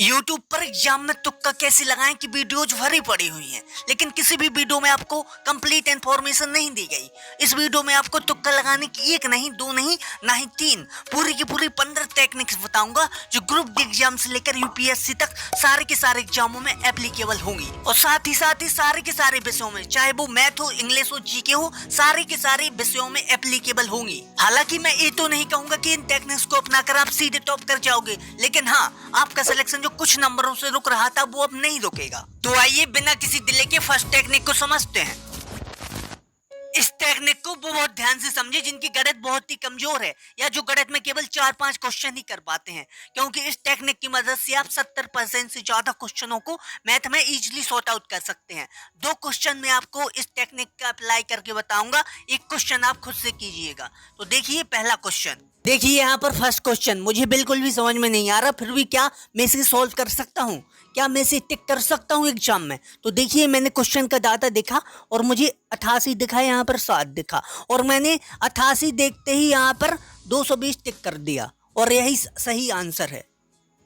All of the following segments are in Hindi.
YouTube पर एग्जाम में तुक्का कैसे लगाएं कि वीडियोज भरी पड़ी हुई हैं, लेकिन किसी भी वीडियो में आपको कंप्लीट इन्फॉर्मेशन नहीं दी गई। इस वीडियो में आपको तुक्का लगाने की एक नहीं, दो नहीं, ना ही तीन, पूरी की पूरी 15 टेक्निक्स बताऊंगा जो ग्रुप डी एग्जाम से लेकर यूपीएससी तक सारे के सारे एग्जामों में एप्लीकेबल होंगी और साथ ही सारे के सारे विषयों में, चाहे वो मैथ हो, इंग्लिश हो, जीके हो, सारे के सारे विषयों में एप्लीकेबल होंगी। हालांकि मैं ये तो नहीं कहूंगा कि इन टेक्निक्स को अपनाकर आप सीधे टॉप कर जाओगे, लेकिन हाँ, आपका सिलेक्शन जो कुछ नंबरों से रुक रहा था वो अब नहीं रुकेगा। तो आइए बिना किसी डिले के फर्स्ट टेक्निक को समझते हैं। इस टेक्निक को वो बहुत ध्यान से समझे जिनकी गणित बहुत ही कमजोर है या जो गणित में केवल 4-5 क्वेश्चन ही कर पाते हैं, क्योंकि इस टेक्निक की मदद से आप 70% से ज्यादा क्वेश्चनों को मैथ में इजीली सॉर्ट आउट कर सकते हैं। 2 क्वेश्चन में आपको इस टेक्निक का अप्लाई करके बताऊंगा, एक क्वेश्चन आप खुद से कीजिएगा। तो देखिए पहला क्वेश्चन, देखिए यहाँ पर फर्स्ट क्वेश्चन मुझे बिल्कुल भी समझ में नहीं आ रहा, फिर भी क्या मैं इसे सॉल्व कर सकता हूँ, क्या मैं इसे टिक कर सकता हूँ एग्जाम में। तो देखिए मैंने क्वेश्चन का डाटा देखा और मुझे 88 दिखा, यहाँ पर 7 दिखा और मैंने 88 देखते ही यहाँ पर 220 टिक कर दिया और यही सही आंसर है।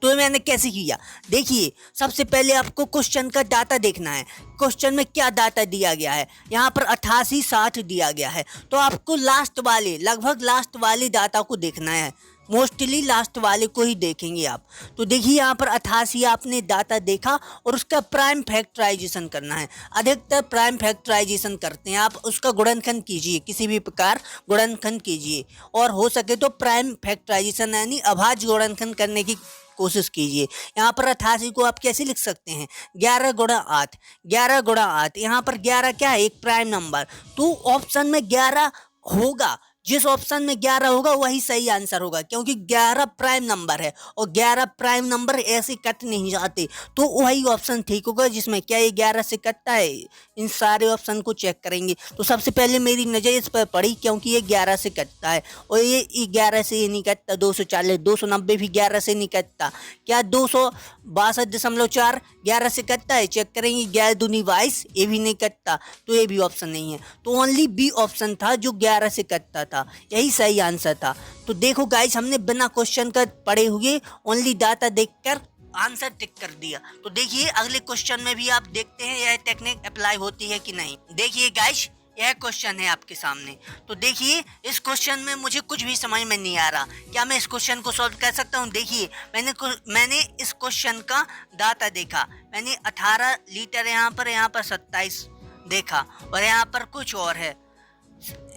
तो मैंने कैसे किया, देखिए सबसे पहले आपको क्वेश्चन का डाटा देखना है। क्वेश्चन में क्या डाटा दिया गया है, यहाँ पर 88 60 दिया गया है, तो आपको लास्ट वाले, लगभग लास्ट वाले डाटा को देखना है। मोस्टली लास्ट वाले को ही देखेंगे आप। तो देखिए यहाँ पर 88 आपने डाटा देखा और उसका प्राइम फैक्टराइजेशन करना है। अधिकतर प्राइम फैक्टराइजेशन करते हैं, आप उसका गुणनखंड कीजिए, किसी भी प्रकार गुणनखंड कीजिए और हो सके तो प्राइम फैक्टराइजेशन यानी अभाज्य गुणनखंड करने की कोशिश कीजिए। यहाँ पर 88 को आप कैसे लिख सकते हैं, 11 गुणा 8, 11 गुणा 8। यहाँ पर 11 क्या है, एक प्राइम नंबर, तो ऑप्शन में 11 होगा, जिस ऑप्शन में 11 होगा वही सही आंसर होगा, क्योंकि 11 प्राइम नंबर है और 11 प्राइम नंबर ऐसे कट नहीं जाते, तो वही ऑप्शन ठीक होगा जिसमें क्या ये 11 से कटता है। इन सारे ऑप्शन को चेक करेंगे तो सबसे पहले मेरी नज़र इस पर पड़ी, क्योंकि ये 11 से कटता है और ये 11 से ये नहीं कटता। 240, 290 भी 11 से नहीं कटता। क्या 262.4 11 से कटता है, चेक करेंगे। 11 दूनी 22, ये भी नहीं कटता, तो ये भी ऑप्शन नहीं है। तो ओनली बी ऑप्शन था जो 11 से कटता था, यही सही आंसर था। तो देखो गाइस, हमने बिना क्वेश्चन का पढ़े हुए ओनली डाटा देखकर आंसर टिक कर दिया। तो देखिए अगले क्वेश्चन में भी आप देखते हैं यह टेक्निक अप्लाई होती है कि नहीं। देखिए गाइस, यह क्वेश्चन है आपके सामने। तो देखिए इस क्वेश्चन में मुझे कुछ भी समझ में नहीं आ रहा, क्या मैं इस क्वेश्चन को सॉल्व कर सकता हूँ। देखिए मैंने इस क्वेश्चन का डाटा देखा, मैंने 18 लीटर यहाँ पर 27 देखा और यहाँ पर कुछ और है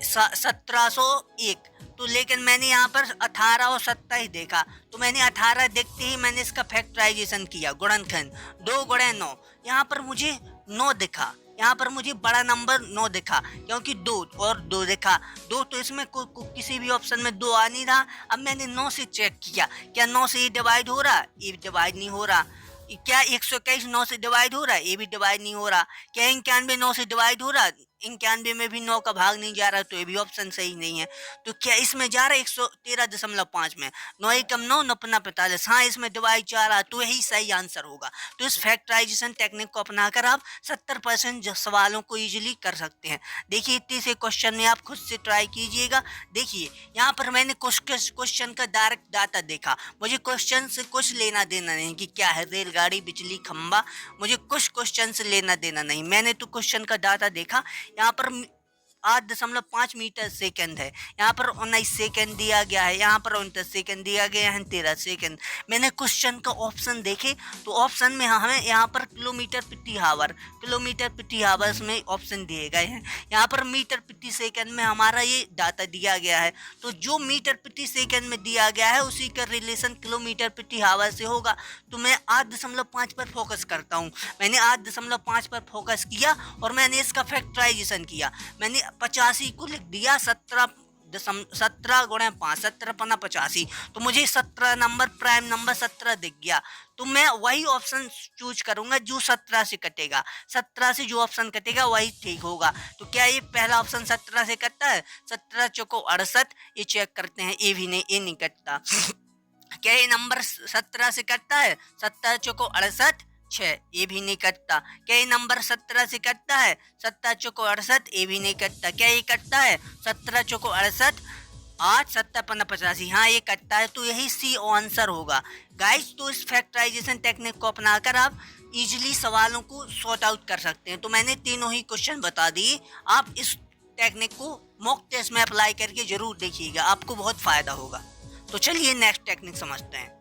1701, तो लेकिन मैंने यहाँ पर 18 और 27 देखा, तो मैंने 18 देखते ही मैंने इसका फैक्टराइजेशन किया, गुणनखंड 2 गुणे 9। यहाँ पर मुझे 9 दिखा, यहाँ पर मुझे बड़ा नंबर 9 दिखा, क्योंकि 2 और 2 दिखा, 2 तो इसमें किसी भी ऑप्शन में 2 आ नहीं रहा। अब मैंने 9 से चेक किया, क्या 9 से ये डिवाइड हो रहा, ये डिवाइड नहीं हो रहा। क्या 121 9 से डिवाइड हो रहा है, ये भी डिवाइड नहीं हो रहा। क्या 91 9 से डिवाइड हो रहा, 91 में भी 9 का भाग नहीं जा रहा, तो ये भी ऑप्शन सही नहीं है। तो क्या इसमें जा रहा है 113.5 में, 9 एकम 9 9 45, हाँ इसमें डिवाइड जा रहा, तो यही सही आंसर होगा। तो इस फैक्टराइजेशन टेक्निक को अपनाकर आप 70% सवालों को इजीली कर सकते हैं। देखिए इतने से क्वेश्चन में आप खुद से ट्राई कीजिएगा। देखिए यहाँ पर मैंने क्वेश्चन का डायरेक्ट डाटा देखा, मुझे क्वेश्चन से कुछ लेना देना नहीं कि क्या है रेलगाड़ी, बिजली, खंबा, मुझे कुछ क्वेश्चन से लेना देना नहीं। मैंने तो क्वेश्चन का डाटा देखा, यहाँ पर 8.5 मीटर सेकंड है, यहाँ पर 19 सेकंड दिया गया है, यहाँ पर 29 सेकंड दिया गया है, 13 सेकंड। मैंने क्वेश्चन का ऑप्शन देखे तो ऑप्शन में हमें यहाँ पर किलोमीटर प्रति हावर्स में ऑप्शन दिए गए हैं, यहाँ पर मीटर प्रति सेकंड में हमारा ये डाटा दिया गया है। तो जो मीटर प्रति सेकंड में दिया गया है उसी का रिलेशन किलोमीटर प्रति हावर से होगा। तो मैं 8.5 पर फोकस करता हूँ, मैंने 8.5 पर फोकस किया और मैंने इसका फैक्टराइजेशन किया। मैंने 85 को लिख दिया 17 गुणे 5, 17 पना 85, तो मुझे 17 नंबर प्राइम नंबर 17 दिख गया। तो मैं वही ऑप्शन चूज करूंगा जो 17 से कटेगा, 17 से जो ऑप्शन कटेगा वही ठीक होगा। तो क्या ये पहला ऑप्शन 17 से कटता है, 17 चौको 68, ये चेक करते हैं, ये भी नहीं, ये नहीं कटता। क्या ये नंबर 17 से कटता है, 17 चौको 68 6, ये भी नहीं कटता। क्या ये नंबर 17 से कटता है, 17 चौको 68, ये भी नहीं कटता। क्या ये कटता है, 17 चौको 68 8 70 15 85, हाँ ये कटता है, तो यही सी आंसर होगा गाइस। तो इस फैक्टराइजेशन टेक्निक को अपनाकर आप इजीली सवालों को सॉर्ट आउट कर सकते हैं। तो मैंने तीनों ही क्वेश्चन बता दिए, आप इस टेक्निक को मॉक टेस्ट में अप्लाई करके जरूर देखिएगा, आपको बहुत फायदा होगा। तो चलिए नेक्स्ट टेक्निक समझते हैं,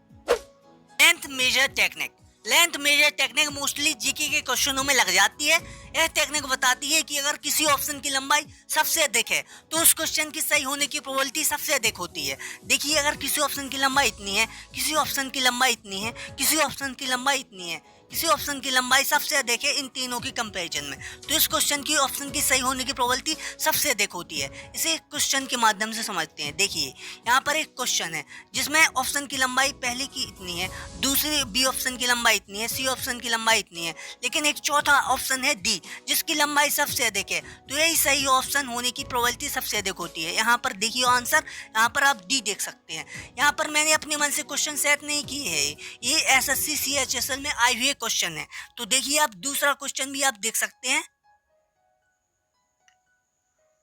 length major technique. Length major technique mostly GK के क्वेश्चनों में लग जाती है। यह टेक्निक बताती है कि अगर किसी ऑप्शन की लंबाई सबसे अधिक है तो उस क्वेश्चन की सही होने की प्रोबेबिलिटी सबसे अधिक होती है। देखिए, अगर किसी ऑप्शन की लंबाई इतनी है, किसी ऑप्शन की लंबाई इतनी है, किसी ऑप्शन की लंबाई इतनी है, किसी ऑप्शन की लंबाई सबसे अधिक है इन तीनों की कंपैरिजन में, तो इस क्वेश्चन की ऑप्शन की सही होने की प्रोबेबिलिटी सबसे अधिक होती है। इसे एक क्वेश्चन के माध्यम से समझते हैं। देखिए, यहाँ पर एक क्वेश्चन है जिसमें ऑप्शन की लंबाई पहले की इतनी है, दूसरी बी ऑप्शन की लंबाई इतनी है, सी ऑप्शन की लंबाई इतनी है, लेकिन एक चौथा ऑप्शन है डी जिसकी लंबाई सबसे अधिक है, तो यही सही ऑप्शन होने की प्रोबेबिलिटी सबसे अधिक होती है। यहाँ पर देखिए आंसर, यहाँ पर आप डी देख सकते हैं। यहाँ पर मैंने अपने मन से क्वेश्चन सेट नहीं किए हैं, ये एसएससी सीएचएसएल में आए हुए क्वेश्चन है। तो देखिए, आप दूसरा क्वेश्चन भी आप देख सकते हैं।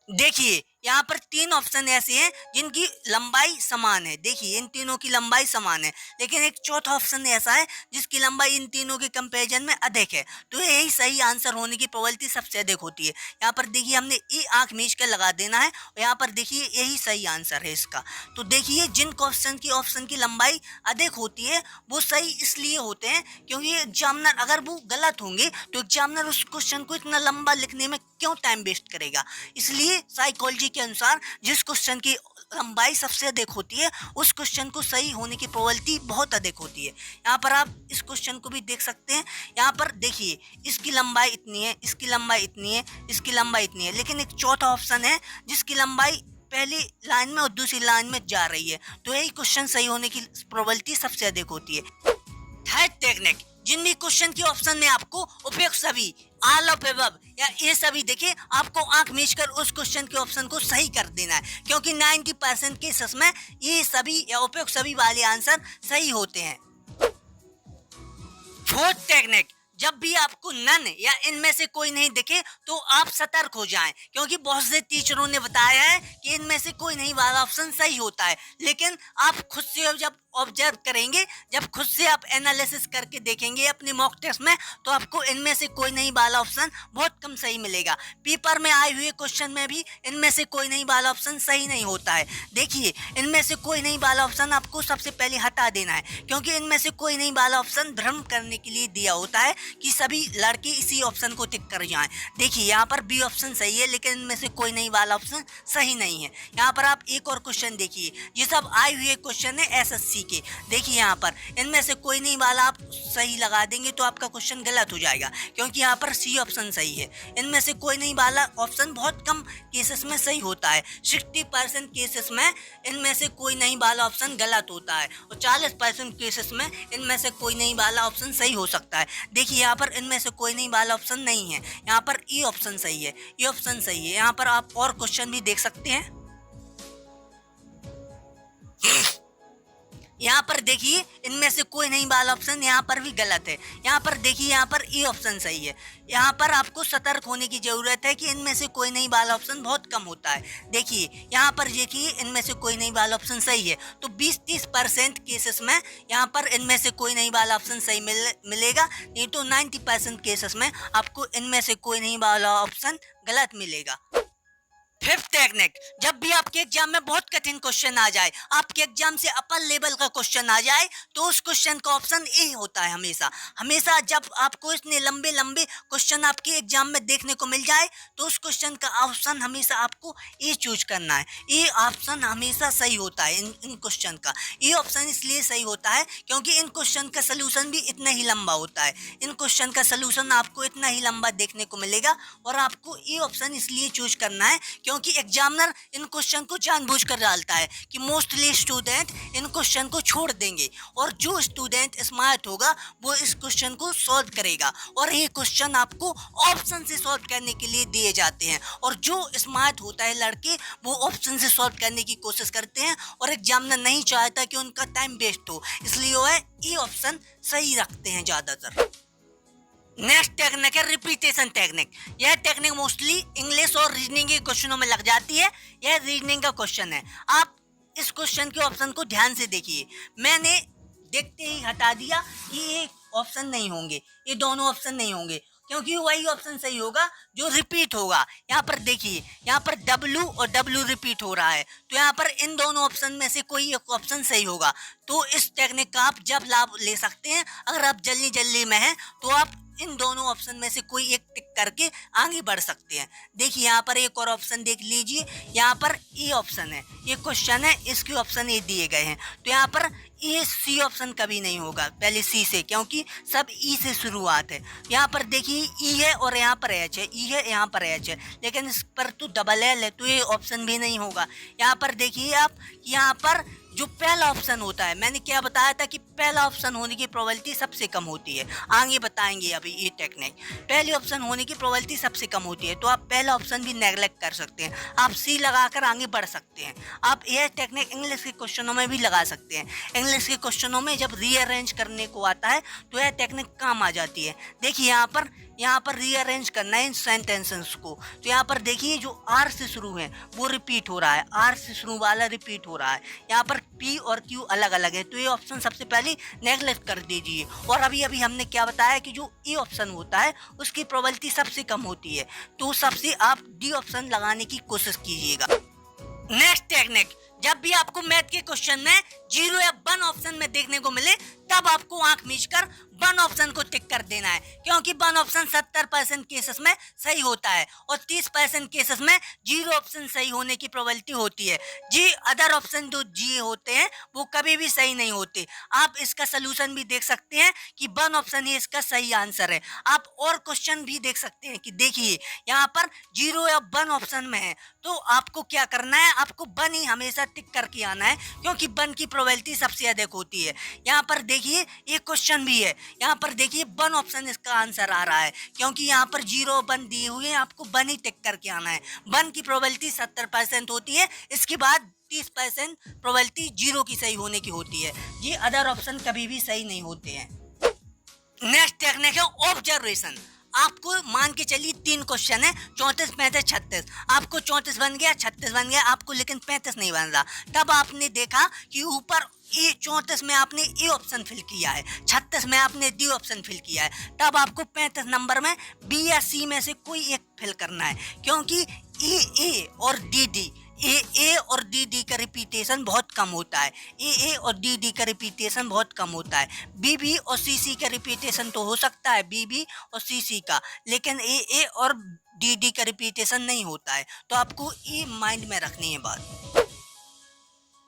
देखिए, यहाँ पर तीन ऑप्शन ऐसे हैं जिनकी लंबाई समान है। देखिए, इन तीनों की लंबाई समान है, लेकिन एक चौथा ऑप्शन ऐसा है जिसकी लंबाई इन तीनों के कंपैरिजन में अधिक है, तो यही सही आंसर होने की प्रोबेबिलिटी सबसे अधिक होती है। यहाँ पर देखिए, हमने ई आंख मीच कर लगा देना है और यहाँ पर देखिए यही सही आंसर है इसका। तो देखिए, जिन क्वेश्चन की ऑप्शन की लंबाई अधिक होती है वो सही इसलिए होते हैं क्योंकि एग्जामिनर, अगर वो गलत होंगे तो एग्जामिनर उस क्वेश्चन को इतना लंबा लिखने में क्यों टाइम वेस्ट करेगा। इसलिए साइकोलॉजी के अनुसार जिस क्वेश्चन की लंबाई सबसे अधिक होती है उस क्वेश्चन को सही होने की प्रोबेबिलिटी बहुत अधिक होती है। यहाँ पर आप इस क्वेश्चन को भी देख सकते हैं। यहाँ पर देखिए, इसकी लंबाई इतनी है, इसकी लंबाई इतनी है, इसकी लंबाई इतनी है, लेकिन एक चौथा ऑप्शन है जिसकी लंबाई पहली लाइन में और दूसरी लाइन में जा रही है, तो यही क्वेश्चन सही होने की प्रोबेबिलिटी सबसे अधिक होती है। थर्ड टेक्निक, जिन भी क्वेश्चन के ऑप्शन में आपको उपयुक्त सभी, ऑल ऑफ अबव या ये सभी, देखिए आपको आंख मीच कर उस क्वेश्चन के ऑप्शन को सही कर देना है, क्योंकि 90% केसेस में ये सभी या उपयुक्त सभी वाले आंसर सही होते हैं। फोर्थ टेक्निक, जब भी आपको नन या इनमें से कोई नहीं दिखे तो आप सतर्क हो जाएं, क्योंकि बहुत से टीचरों ने बताया है कि इनमें से कोई नहीं वाला ऑप्शन सही होता है, लेकिन आप खुद से जब ऑब्जर्व करेंगे, जब खुद से आप एनालिसिस करके देखेंगे अपने मॉक टेस्ट में, तो आपको इनमें से कोई नहीं वाला ऑप्शन बहुत कम सही मिलेगा। पेपर में आए हुए क्वेश्चन में भी इनमें से कोई नहीं वाला ऑप्शन सही नहीं होता है। देखिए, इनमें से कोई नहीं वाला ऑप्शन आपको सबसे पहले हटा देना है, क्योंकि इनमें से कोई नहीं वाला ऑप्शन भ्रम करने के लिए दिया होता है कि सभी लड़के इसी ऑप्शन को टिक कर जाएं। देखिए, यहाँ पर बी ऑप्शन सही है, लेकिन इनमें से कोई नहीं वाला ऑप्शन सही नहीं है। यहाँ पर आप एक और क्वेश्चन देखिए, ये सब आए हुए क्वेश्चन है एसएससी के। देखिए, यहाँ पर इनमें से कोई नहीं वाला आप सही लगा देंगे तो आपका क्वेश्चन गलत हो जाएगा, क्योंकि यहाँ पर सी ऑप्शन सही है। इनमें से कोई नहीं वाला ऑप्शन बहुत कम केसेस में सही होता है, 60% केसेस में इनमें से कोई नहीं वाला ऑप्शन गलत होता है, और 40% केसेस में इनमें से कोई नहीं वाला ऑप्शन सही हो सकता है। देखिए, यहाँ पर इनमें से कोई नहीं वाला ऑप्शन नहीं है, यहाँ पर ई ऑप्शन सही है, ई ऑप्शन सही है। यहाँ पर आप और क्वेश्चन भी देख सकते हैं। यहाँ पर देखिए, इनमें से कोई नहीं वाला ऑप्शन यहाँ पर भी गलत है। यहाँ पर देखिए, यहाँ पर ई ऑप्शन सही है। यहाँ पर आपको सतर्क होने की जरूरत है कि इनमें से कोई नहीं वाला ऑप्शन बहुत कम होता है। देखिए, यहाँ पर देखिए, इनमें से कोई नहीं वाला ऑप्शन सही है, तो 20-30% केसेस में यहाँ पर इनमें से कोई नहीं वाला ऑप्शन सही मिलेगा, नहीं तो 90% केसेस में आपको इनमें से कोई नहीं वाला ऑप्शन गलत मिलेगा। फिफ्थ टेक्निक, जब भी आपके एग्जाम में बहुत कठिन क्वेश्चन आ जाए, आपके एग्जाम से अपर लेवल का क्वेश्चन आ जाए, तो उस क्वेश्चन का ऑप्शन ए होता है हमेशा। हमेशा जब आपको इतने लंबे लंबे क्वेश्चन आपके एग्जाम में देखने को मिल जाए, तो उस क्वेश्चन का ऑप्शन हमेशा आपको ए चूज करना है। ए ऑप्शन हमेशा सही होता है। इन क्वेश्चन का ए ऑप्शन इसलिए सही होता है क्योंकि इन क्वेश्चन का सोल्यूशन भी इतना ही लंबा होता है। इन क्वेश्चन का सोल्यूशन आपको इतना ही लंबा देखने को मिलेगा, और आपको ए ऑप्शन इसलिए चूज करना है क्योंकि एग्जामिनर इन क्वेश्चन को जानबूझकर डालता है कि मोस्टली स्टूडेंट इन क्वेश्चन को छोड़ देंगे, और जो स्टूडेंट स्मार्ट होगा वो इस क्वेश्चन को सॉल्व करेगा, और ये क्वेश्चन आपको ऑप्शन से सॉल्व करने के लिए दिए जाते हैं, और जो स्मार्ट होता है लड़के वो ऑप्शन से सॉल्व करने की कोशिश करते हैं, और एग्जामिनर नहीं चाहता कि उनका टाइम वेस्ट हो, इसलिए वो है ये ऑप्शन सही रखते हैं ज़्यादातर। नेक्स्ट टेक्निक है रिपीटेशन टेक्निक। यह टेक्निक मोस्टली इंग्लिश और रीजनिंग के क्वेश्चनों में लग जाती है। यह रीजनिंग का क्वेश्चन है। आप इस क्वेश्चन के ऑप्शन को ध्यान से देखिए। मैंने देखते ही हटा दिया कि ये ऑप्शन नहीं होंगे, ये दोनों ऑप्शन नहीं होंगे, क्योंकि वही ऑप्शन सही होगा जो रिपीट होगा। यहाँ पर देखिए, यहाँ पर W और W रिपीट हो रहा है, तो यहाँ पर इन दोनों ऑप्शन में से कोई एक ऑप्शन सही होगा। तो इस टेक्निक का आप जब लाभ ले सकते हैं, अगर आप जल्दी जल्दी में हैं तो आप इन दोनों ऑप्शन में से कोई एक टिक करके आगे बढ़ सकते हैं। देखिए यहाँ पर एक और ऑप्शन देख लीजिए, यहाँ पर ए ऑप्शन है, ये क्वेश्चन है, इसके ऑप्शन ए दिए गए हैं, तो यहाँ पर ये सी ऑप्शन कभी नहीं होगा पहले सी से, क्योंकि सब ई से शुरुआत है। यहाँ पर देखिए ई है और यहाँ पर एच है, ई है यहाँ पर एच है, लेकिन इस पर तो डबल एल है, तो ये ऑप्शन भी नहीं होगा। यहाँ पर देखिए आप, यहाँ पर जो पहला ऑप्शन होता है, मैंने क्या बताया था कि पहला ऑप्शन होने की प्रोबेबिलिटी सबसे कम होती है। आगे बताएंगे अभी ये टेक्निक, पहले ऑप्शन होने की प्रोबेबिलिटी सबसे कम होती है, तो आप पहला ऑप्शन भी नेगलेक्ट कर सकते हैं, आप सी लगाकर आगे बढ़ सकते हैं। आप यह टेक्निक इंग्लिश के क्वेश्चनों में भी लगा सकते हैं। इंग्लिश के क्वेश्चनों में जब रीअरेंज करने को आता है तो यह टेक्निक काम आ जाती है। देखिए यहाँ पर रीअरेंज करना है इन सेंटेंसेस को, तो यहाँ पर देखिए जो आर से शुरू है वो रिपीट हो रहा है, आर से शुरू वाला रिपीट हो रहा है। यहाँ पर पी और क्यू अलग अलग है, तो ये ऑप्शन सबसे पहले नेगलेक्ट कर दीजिए। और अभी हमने क्या बताया कि जो ए ऑप्शन होता है उसकी प्रोबेबिलिटी सबसे कम होती है, तो सबसे आप डी ऑप्शन लगाने की कोशिश कीजिएगा। नेक्स्ट टेक्निक, जब भी आपको मैथ के क्वेश्चन में 0 या 1 ऑप्शन में देखने को मिले, तब आपको आंख मीचकर 1 ऑप्शन को टिक कर देना है, क्योंकि 1 ऑप्शन 70% केसेस में सही होता है और 30% केसेस में 0 ऑप्शन सही होने की प्रोबेबिलिटी होती है। जी अदर ऑप्शन जो जी होते हैं वो कभी भी सही नहीं होते। आप इसका सोल्यूशन भी देख सकते हैं कि 1 ऑप्शन ही इसका सही आंसर है। आप और क्वेश्चन भी देख सकते हैं कि देखिए यहाँ पर 0 या 1 ऑप्शन में है, तो आपको क्या करना है, आपको 1 ही हमेशा टिक करके आना है, क्योंकि 1 की प्रोबेबिलिटी सबसे अधिक होती है। यहाँ पर देखिए एक क्वेश्चन भी है, यहाँ पर देखिए 1 ऑप्शन इसका आंसर आ रहा है, क्योंकि यहाँ पर 0 1 दिए हुए हैं, आपको 1 ही टिक करके आना है। 1 की प्रोबेबिलिटी 70% होती है, इसके बाद 30% प्रोबेबिलिटी 0 की सही होने की होती है। ये अदर ऑप्शन कभी भी सही नहीं होते हैं। नेक्स्ट टेक्निक है ऑब्जर्वेशन। आपको मान के चलिए 3 क्वेश्चन है, 34 35 36, आपको 34 बन गया, 36 बन गया, आपको लेकिन 35 नहीं बन रहा। तब आपने देखा कि ऊपर ए 34 में आपने ए ऑप्शन फिल किया है, 36 में आपने डी ऑप्शन फिल किया है, तब आपको 35 नंबर में बी या सी में से कोई एक फिल करना है, क्योंकि ए और डी ए और डी का रिपीटेशन बहुत कम होता है। ए और डी का रिपीटेशन बहुत कम होता है। बी और सी का रिपीटेशन तो हो सकता है बी और सी का, लेकिन ए और डी का रिपीटेशन नहीं होता है, तो आपको ये माइंड में रखनी है बात।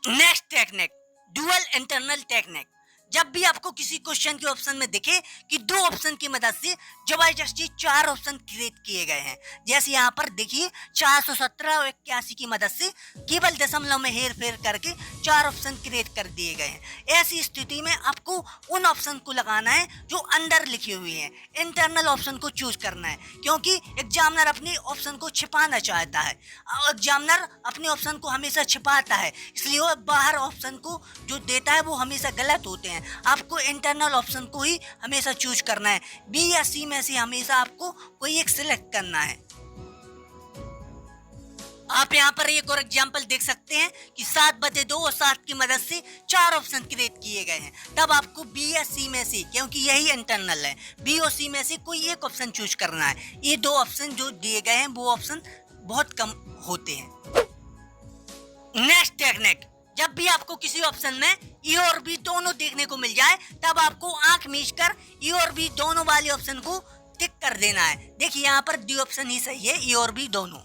Next technique, dual internal technique. जब भी आपको किसी क्वेश्चन के ऑप्शन में दिखे कि 2 ऑप्शन की मदद से जबरदस्ती 4 ऑप्शन क्रिएट किए गए हैं, जैसे यहाँ पर देखिए 417 और 81 की मदद से केवल दशमलव में हेर फेर करके 4 ऑप्शन क्रिएट कर दिए गए हैं। ऐसी स्थिति में आपको उन ऑप्शन को लगाना है जो अंदर लिखे हुए हैं, इंटरनल ऑप्शन को चूज करना है, क्योंकि एग्जामिनर अपने ऑप्शन को छिपाना चाहता है। एग्जामिनर अपने ऑप्शन को हमेशा छिपाता है, इसलिए वो बाहर ऑप्शन को जो देता है वो हमेशा गलत होते हैं। आपको इंटरनल ऑप्शन को ही हमेशा चूज करना है। बी या सी में से हमेशा आपको कोई एक सिलेक्ट करना है। आप यहाँ पर एक और एग्जाम्पल देख सकते हैं कि 7/2 और 7 की मदद से 4 ऑप्शन क्रिएट किए गए हैं। तब आपको बी या सी में से, क्योंकि यही इंटरनल है, बी और सी में से कोई एक ऑप्शन चूज करना है। ये 2 ऑप्शन जो दिए गए हैं वो ऑप्शन बहुत कम होते हैं। नेक्स्ट टेक्निक, जब भी आपको किसी ऑप्शन में ई और बी दोनों देखने को मिल जाए, तब आपको आंख मीचकर ई और बी दोनों वाले ऑप्शन को टिक कर देना है। देखिए यहाँ पर डी ऑप्शन ही सही है, ई और बी दोनों।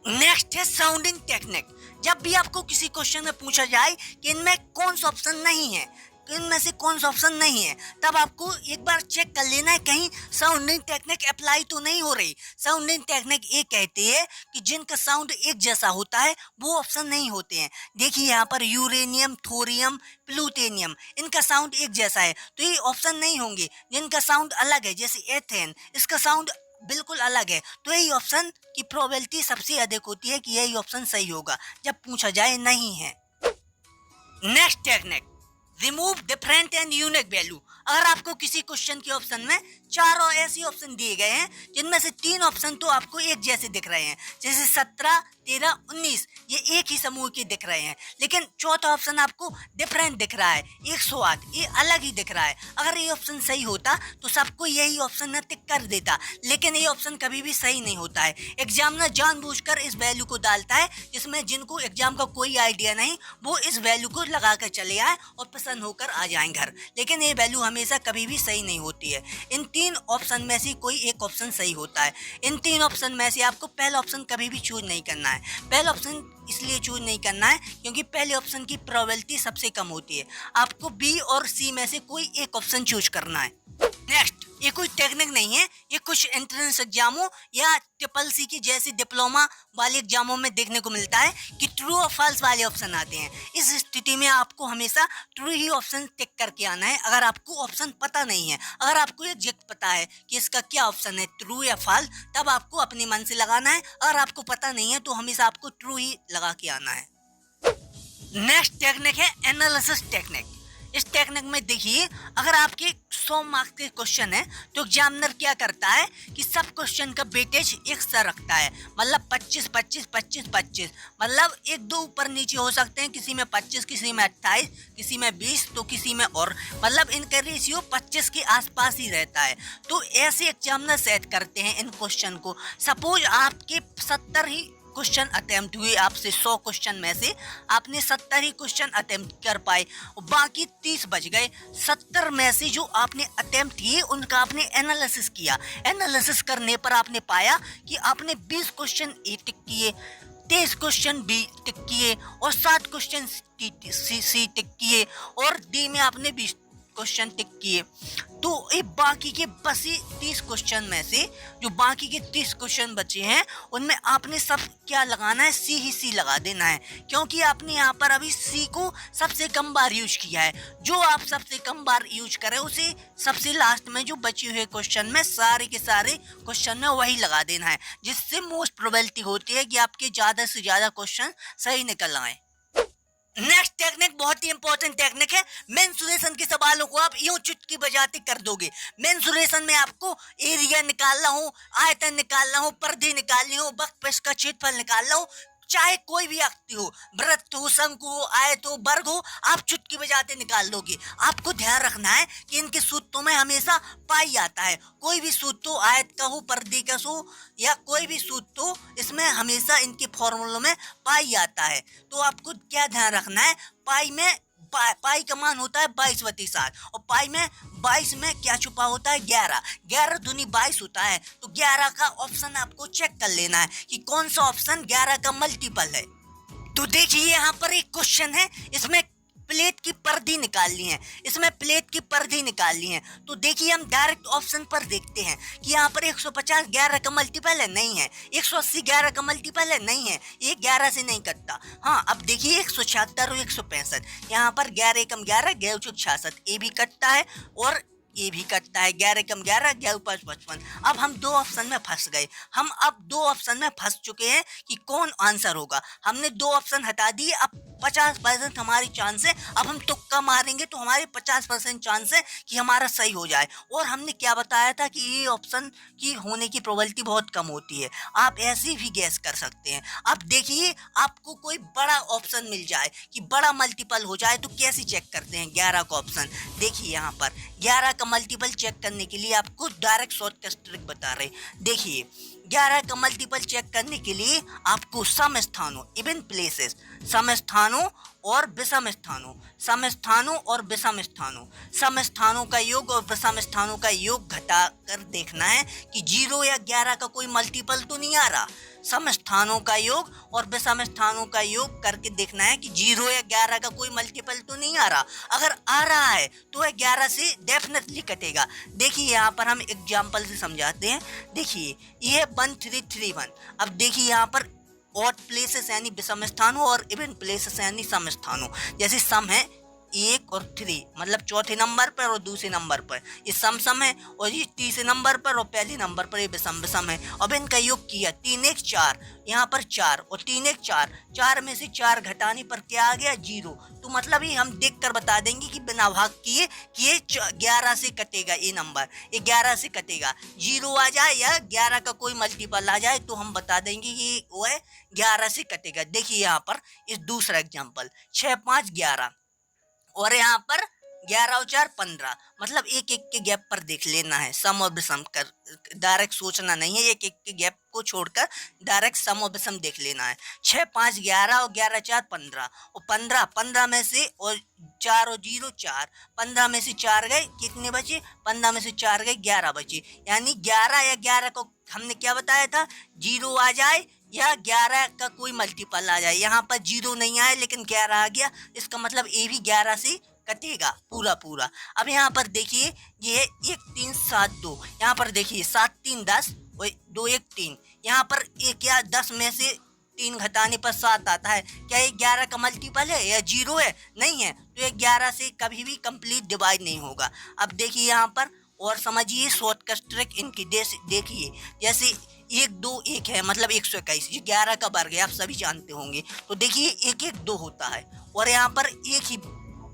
नेक्स्ट है साउंडिंग टेक्निक। जब भी आपको किसी क्वेश्चन में पूछा जाए कि इनमें कौन सा ऑप्शन नहीं है, इनमें से कौन सा ऑप्शन नहीं है, तब आपको एक बार चेक कर लेना है कहीं साउंडिंग टेक्निक अप्लाई तो नहीं हो रही। साउंडिंग टेक्निक ये कहती है कि जिनका साउंड एक जैसा होता है वो ऑप्शन नहीं होते हैं। देखिए यहाँ पर यूरेनियम, थोरियम, प्लूटोनियम, इनका साउंड एक जैसा है, तो ये ऑप्शन नहीं होंगे। जिनका साउंड अलग है, जैसे एथेन, इसका साउंड बिल्कुल अलग है, तो यही ऑप्शन की प्रोबेबिलिटी सबसे अधिक होती है कि यही ऑप्शन सही होगा जब पूछा जाए नहीं है। Next technique, remove different and unique value. अगर आपको किसी क्वेश्चन के ऑप्शन में 4 और ऐसे ऑप्शन दिए गए हैं जिनमें से 3 ऑप्शन तो आपको एक जैसे दिख रहे हैं, जैसे 17, 13, 19 ये एक ही समूह के दिख रहे हैं, लेकिन चौथा ऑप्शन आपको डिफरेंट दिख रहा है, 108 ये अलग ही दिख रहा है। अगर ये ऑप्शन सही होता तो सबको यही ऑप्शन न टिक कर देता, लेकिन ये ऑप्शन कभी भी सही नहीं होता है। एग्जामिनर जानबूझकर इस वैल्यू को डालता है जिसमें जिनको एग्जाम का कोई आइडिया नहीं वो इस वैल्यू को लगा कर चले आए और पसंद होकर आ जाएं घर, लेकिन ये वैल्यू हमेशा कभी भी सही नहीं होती है। इन 3 ऑप्शन में से कोई एक ऑप्शन सही होता है। इन 3 ऑप्शन में से आपको पहला ऑप्शन कभी भी चूज नहीं करना है। पहला ऑप्शन इसलिए चूज नहीं करना है क्योंकि पहले ऑप्शन की प्रोबेबिलिटी सबसे कम होती है। आपको बी और सी में से कोई एक ऑप्शन चूज करना है। नेक्स्ट, ये कोई टेक्निक नहीं है, ये कुछ एंट्रेंस एग्जामों या ट्रिपल सी की जैसी डिप्लोमा वाले एग्जामों में देखने को मिलता है कि ट्रू और फॉल्स वाले ऑप्शन आते हैं। इस स्थिति में आपको हमेशा ट्रू ही ऑप्शन टिक करके आना है अगर आपको ऑप्शन पता नहीं है। अगर आपको एग्जैक्ट पता है कि इसका क्या ऑप्शन है, ट्रू या फॉल्स, तब आपको अपने मन से लगाना है। अगर आपको पता नहीं है तो हमेशा आपको ट्रू ही लगा के आना है। नेक्स्ट टेक्निक है एनालिसिस टेक्निक। इस टेक्निक में देखिए, अगर आपके 100 मार्क्स के क्वेश्चन है तो एग्जामिनर क्या करता है कि सब क्वेश्चन का वेटेज एक सा रखता है, मतलब 25 25 25 25, मतलब 1-2 ऊपर नीचे हो सकते हैं, किसी में 25, किसी में 28, किसी में 20 तो किसी में और, मतलब इनका रेशियो 25 के आसपास ही रहता है। तो ऐसे एग्जामिनर सेट करते हैं इन क्वेश्चन को। सपोज आपके 70 ही क्वेश्चन अटेम्प्ट हुए, आपसे 100 क्वेश्चन में से आपने 70 ही क्वेश्चन अटेम्प्ट कर पाए, बाकी 30 बच गए। 70 में से जो आपने अटेम्प्ट किए उनका आपने एनालिसिस किया। एनालिसिस करने पर आपने पाया कि आपने 20 क्वेश्चन ए टिक किए, 23 क्वेश्चन बी टिक किए और 7 क्वेश्चन सी टिक किए और डी में आपने 20 क्वेश्चन टिक किए। तो ये बाकी के बचे 30 क्वेश्चन में से जो बाकी के 30 क्वेश्चन बचे हैं उनमें आपने सब क्या लगाना है, सी ही सी लगा देना है, क्योंकि आपने यहाँ पर अभी सी को सबसे कम बार यूज किया है। जो आप सबसे कम बार यूज करें उसे सबसे लास्ट में जो बचे हुए क्वेश्चन में सारे के सारे क्वेश्चन में वही लगा देना है, जिससे मोस्ट प्रोबेबिलिटी होती है कि आपके ज्यादा से ज्यादा क्वेश्चन सही निकल आए। नेक्स्ट टेक्निक बहुत ही इंपॉर्टेंट टेक्निक है। मेंसुरेशन के सवालों को आप यूं चुटकी बजाते कर दोगे। मेंसुरेशन में आपको एरिया निकालना हो, आयतन निकालना हो, परिधि निकालनी हो, वक्र का क्षेत्रफल निकालना हो, चाहे कोई भी आकृति हो, वृत्त हो, शंकु हो, आयत हो, वर्ग हो, आप चुटकी बजाते निकाल लोगे। आपको ध्यान रखना है कि इनके सूत्रों में हमेशा पाई आता है। कोई भी सूत्र हो, आयत का हो, परिधि का हो या कोई भी सूत्र हो, इसमें हमेशा इनके फॉर्मूलों में पाई आता है। तो आपको क्या ध्यान रखना है, पाई का मान होता है 22/7 और पाई में 22 में क्या छुपा होता है, 11 11 दूनी 22 होता है। तो 11 का ऑप्शन आपको चेक कर लेना है कि कौन सा ऑप्शन 11 का मल्टीपल है। तो देखिए यहाँ पर एक क्वेश्चन है, इसमें प्लेट की परिधि निकालनी है, इसमें प्लेट की परिधि निकालनी है। तो देखिए हम डायरेक्ट ऑप्शन पर देखते हैं कि यहाँ पर 150 11 का मल्टीपल है, नहीं है। 180 11 का मल्टीपल है, नहीं है। ये 11 से नहीं कटता। हाँ, अब देखिए 176 और 165, यहाँ पर 11 कम 11 166, ये भी कटता है और ये भी कटता है। 11 कम 11 11 5 55। अब हम 2 ऑप्शन में फंस गए। हम अब 2 ऑप्शन में फंस चुके हैं कि कौन आंसर होगा। हमने 2 ऑप्शन हटा दिए, अब 50% हमारी चांस है। अब हम तुक्का मारेंगे तो हमारे 50% चांस है कि हमारा सही हो जाए। और हमने क्या बताया था कि ये ऑप्शन की होने की प्रोबेबिलिटी बहुत कम होती है। आप ऐसे भी गैस कर सकते हैं। अब देखिए आपको कोई बड़ा ऑप्शन मिल जाए कि बड़ा मल्टीपल हो जाए तो कैसे चेक करते हैं 11 का ऑप्शन। देखिए यहाँ पर 11 का मल्टीपल चेक करने के लिए आपको डायरेक्ट शॉर्टकट ट्रिक बता रहे। देखिए 11 का मल्टीपल चेक करने के लिए आपको सम स्थानों, इवन प्लेसेस, सम स्थानों और विषम स्थानों, सम स्थानों और विषम स्थानों, सम स्थानों का योग और विषम स्थानों का योग घटा कर देखना है कि 0 या 11 का कोई मल्टीपल तो नहीं आ रहा। सम स्थानों का योग और विषम स्थानों का योग करके देखना है कि 0 या 11 का कोई मल्टीपल तो नहीं आ रहा। अगर आ रहा है तो 11 से डेफिनेटली कटेगा। देखिए यहाँ पर हम एग्जाम्पल से समझाते हैं। देखिए ये 1331। अब देखिए यहाँ पर ऑड प्लेसेस यानी विषम स्थानों और इवन प्लेसेस यानी सम स्थानों। जैसे सम है 1 और 3, मतलब चौथे नंबर पर और दूसरे नंबर पर ये सम है, और ये तीसरे नंबर पर और पहले नंबर पर ये विषम है। अब इनका योग किया 3 1 4, यहाँ पर 4 और 3 1 4, 4 में से 4 घटाने पर क्या आ गया 0। तो मतलब ये हम देख कर बता देंगे कि बिना भाग किए कि ये 11 से कटेगा, ये नंबर ये 11 से कटेगा। 0 आ जाए या 11 का कोई मल्टीपल आ जाए तो हम बता देंगे कि वो है 11 से कटेगा। देखिए यहाँ पर इस दूसरा एग्जाम्पल 6 5 11, और यहाँ पर 11 और 4 15, मतलब एक एक के गैप पर देख लेना है, सम और विषम कर, डायरेक्ट सोचना नहीं है, एक एक के गैप को छोड़कर डायरेक्ट सम और विषम देख लेना है। 6 5 11 और 11 4 15, और 15 में से और 4 और 0 4, 15 में से 4 गए, कितने बचे 15 में से 4 गए 11 बचे, यानी 11 या 11 को हमने क्या बताया था 0 आ जाए या 11 का कोई मल्टीपल आ जाए। यहाँ पर 0 नहीं आया लेकिन 11 आ गया, इसका मतलब ये भी 11 से कटेगा पूरा पूरा। अब यहाँ पर देखिए ये 1 3 7 2, यहाँ पर देखिए 7 3 10 और 2 1 3, यहाँ पर एक या 10 में से 3 घटाने पर 7 आता है। क्या ये 11 का मल्टीपल है या 0 है? नहीं है, तो ये 11 से कभी भी कंप्लीट डिवाइड नहीं होगा। अब देखिए यहाँ पर और समझिए शॉर्टकट ट्रिक इनकी, देखिए जैसे 1 2 1 है, मतलब 121, ये 11 का वर्ग है, आप सभी जानते होंगे। तो देखिए 1 1 2 होता है, और यहाँ पर एक ही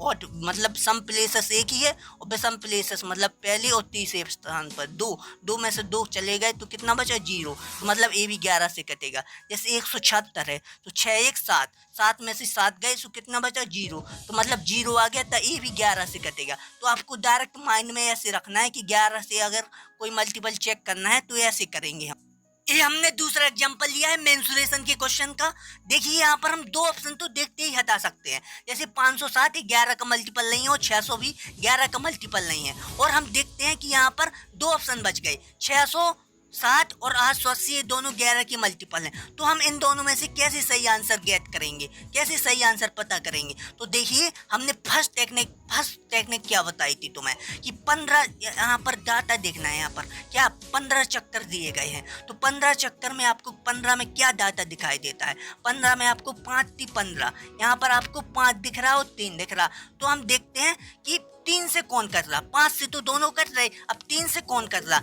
और मतलब सम प्लेसेस एक ही है और विषम प्लेसेस मतलब पहले और तीसरे स्थान पर 2 में से 2 चले गए तो कितना बचा 0, तो मतलब ये भी 11 से कटेगा। जैसे 176 है तो 6 1 7, 7 में से 7 गए तो कितना बचा 0, तो मतलब 0 आ गया, तो ये भी 11 से कटेगा। तो आपको डायरेक्ट माइंड में ऐसे रखना है कि 11 से अगर कोई मल्टीपल चेक करना है तो ऐसे करेंगे हम। ये हमने दूसरा एग्जांपल लिया है मेंसुरेशन के क्वेश्चन का। देखिए यहाँ पर हम 2 ऑप्शन तो देखते ही हटा सकते हैं, जैसे 507 11 का मल्टीपल नहीं है और 600 भी 11 का मल्टीपल नहीं है, और हम देखते हैं कि यहाँ पर 2 ऑप्शन बच गए, 660 और 880, ये दोनों 11 के मल्टीपल हैं। तो हम इन दोनों में से कैसे सही आंसर गेट करेंगे, कैसे सही आंसर पता करेंगे? तो देखिए हमने फर्स्ट टेक्निक क्या बताई थी तुम्हें कि 15, यहाँ पर डाटा देखना है, यहाँ पर क्या 15 चक्कर दिए गए हैं, तो 15 चक्कर में आपको 15 में क्या डाटा दिखाई देता है, 15 में आपको 5 3 15, यहाँ पर आपको 5 दिख रहा और 3 दिख रहा। तो हम देखते हैं कि 3 से कौन कर रहा, 5 से तो दोनों कर रहे, अब 3 से कौन कर रहा,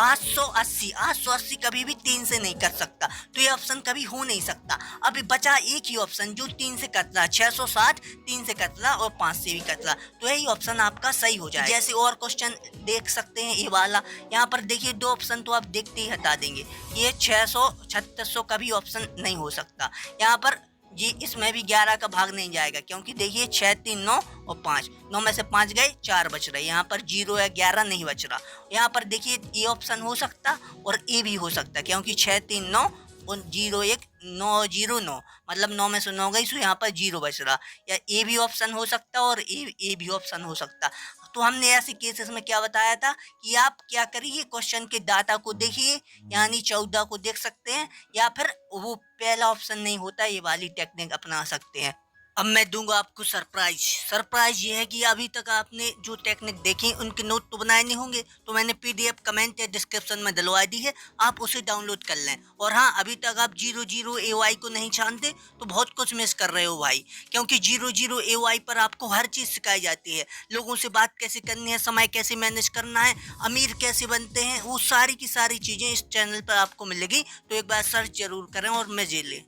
880 कभी भी 3 से नहीं कर सकता, तो ये ऑप्शन कभी हो नहीं सकता। अभी बचा एक ही ऑप्शन जो 3 से कर रहा, 660 3 से कर रहा और 5 से भी कर रहा, तो यही ऑप्शन आपका सही हो जाए। जैसे और क्वेश्चन देख सकते हैं ये वाला, यहाँ पर देखिए 2 ऑप्शन तो आप देखते ही हटा देंगे, ये 600 3600 का भी ऑप्शन नहीं हो सकता। यहाँ पर जी इसमें भी 11 का भाग नहीं जाएगा, क्योंकि देखिए 6 3 9 और 5, 9 में से 5 गए 4 बच रहे, यहाँ पर 0 या 11 नहीं बच रहा। यहाँ पर देखिए ये ऑप्शन हो सकता और ये भी हो सकता, क्योंकि 6 3 9 और 0 1 9 0 9, मतलब 9 में से 9 गई तो यहाँ पर 0 बच रहा, या ये भी ऑप्शन हो सकता और ये भी ऑप्शन हो सकता। तो हमने ऐसे केसेस में क्या बताया था कि आप क्या करिए, क्वेश्चन के डाटा को देखिए, यानी 14 को देख सकते हैं, या फिर वो पहला ऑप्शन नहीं होता ये वाली टेक्निक अपना सकते हैं। अब मैं दूंगा आपको सरप्राइज ये है कि अभी तक आपने जो टेक्निक देखी उनके नोट तो बनाए नहीं होंगे, तो मैंने पीडीएफ कमेंट या डिस्क्रिप्शन में डलवा दी है, आप उसे डाउनलोड कर लें। और हाँ, अभी तक आप 00 AY को नहीं जानते तो बहुत कुछ मिस कर रहे हो भाई, क्योंकि 00 AY पर आपको हर चीज़ सिखाई जाती है, लोगों से बात कैसे करनी है, समय कैसे मैनेज करना है, अमीर कैसे बनते हैं, वो सारी की सारी चीज़ें इस चैनल पर आपको मिलेगी। तो एक बार सर्च जरूर करें और मजे लें।